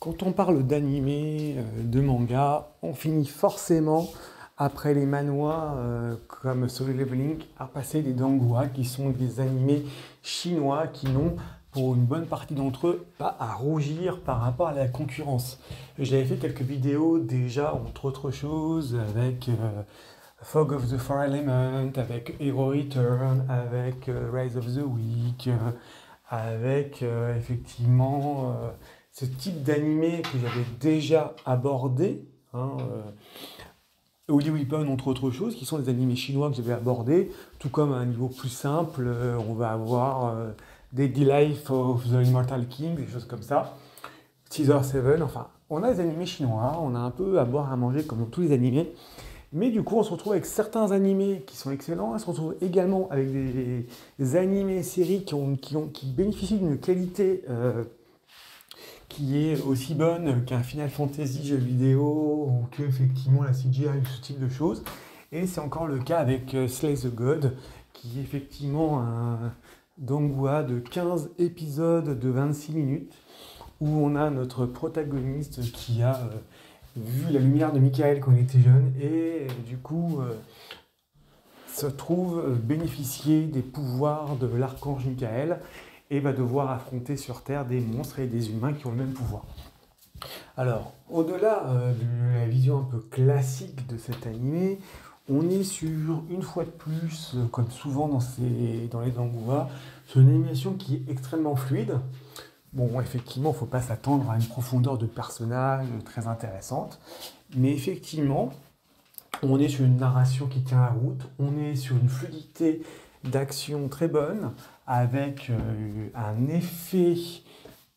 Quand on parle d'animé, de manga, on finit forcément, après les manhwas comme Solo Leveling, à passer des donghua, qui sont des animés chinois qui n'ont, pour une bonne partie d'entre eux, pas à rougir par rapport à la concurrence. J'avais fait quelques vidéos déjà, entre autres choses, avec Fog of the Four Elements, avec Hero Return, avec Rise of the Week, avec effectivement ce type d'animé que j'avais déjà abordé, hein, Holy Weapon, entre autres choses, qui sont des animés chinois que j'avais abordés, tout comme à un niveau plus simple, on va avoir Daily Life of the Immortal King, des choses comme ça, Caesar 7, enfin, on a des animés chinois, on a un peu à boire, à manger comme dans tous les animés, mais du coup, on se retrouve avec certains animés qui sont excellents, on se retrouve également avec des animés séries qui bénéficient d'une qualité qui est aussi bonne qu'un Final Fantasy jeu vidéo ou que effectivement la CGI ou ce type de choses. Et c'est encore le cas avec Slay the God, qui est effectivement un donghua de 15 épisodes de 26 minutes, où on a notre protagoniste qui a vu la lumière de Michael quand il était jeune et du coup se trouve bénéficier des pouvoirs de l'archange Michael et va devoir affronter sur Terre des monstres et des humains qui ont le même pouvoir. Alors, au-delà de la vision un peu classique de cet animé, on est sur, une fois de plus, comme souvent dans les donghua, sur une animation qui est extrêmement fluide. Bon, effectivement, il ne faut pas s'attendre à une profondeur de personnage très intéressante, mais effectivement, on est sur une narration qui tient la route, on est sur une fluidité d'action très bonne, avec un effet,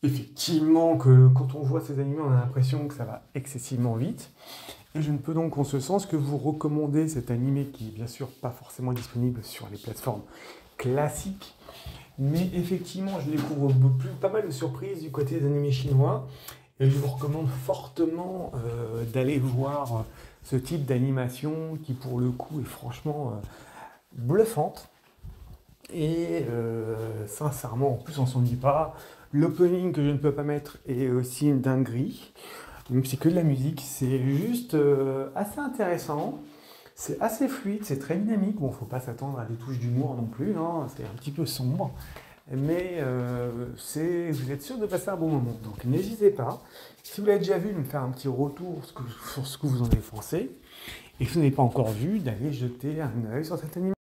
effectivement, que quand on voit ces animés, on a l'impression que ça va excessivement vite. Et je ne peux donc en ce sens que vous recommander cet animé qui est bien sûr pas forcément disponible sur les plateformes classiques, mais effectivement, je découvre pas mal de surprises du côté des animés chinois, et je vous recommande fortement d'aller voir ce type d'animation qui, pour le coup, est franchement bluffante. Et sincèrement, en plus, on s'ennuie pas. L'opening que je ne peux pas mettre est aussi une dinguerie. Même si c'est que de la musique, c'est juste assez intéressant. C'est assez fluide, c'est très dynamique. Bon, faut pas s'attendre à des touches d'humour non plus, hein, c'est un petit peu sombre. Mais vous êtes sûr de passer un bon moment. Donc n'hésitez pas, si vous l'avez déjà vu, de me faire un petit retour sur ce que vous en avez pensé. Et si vous n'avez pas encore vu, d'aller jeter un œil sur cette animation.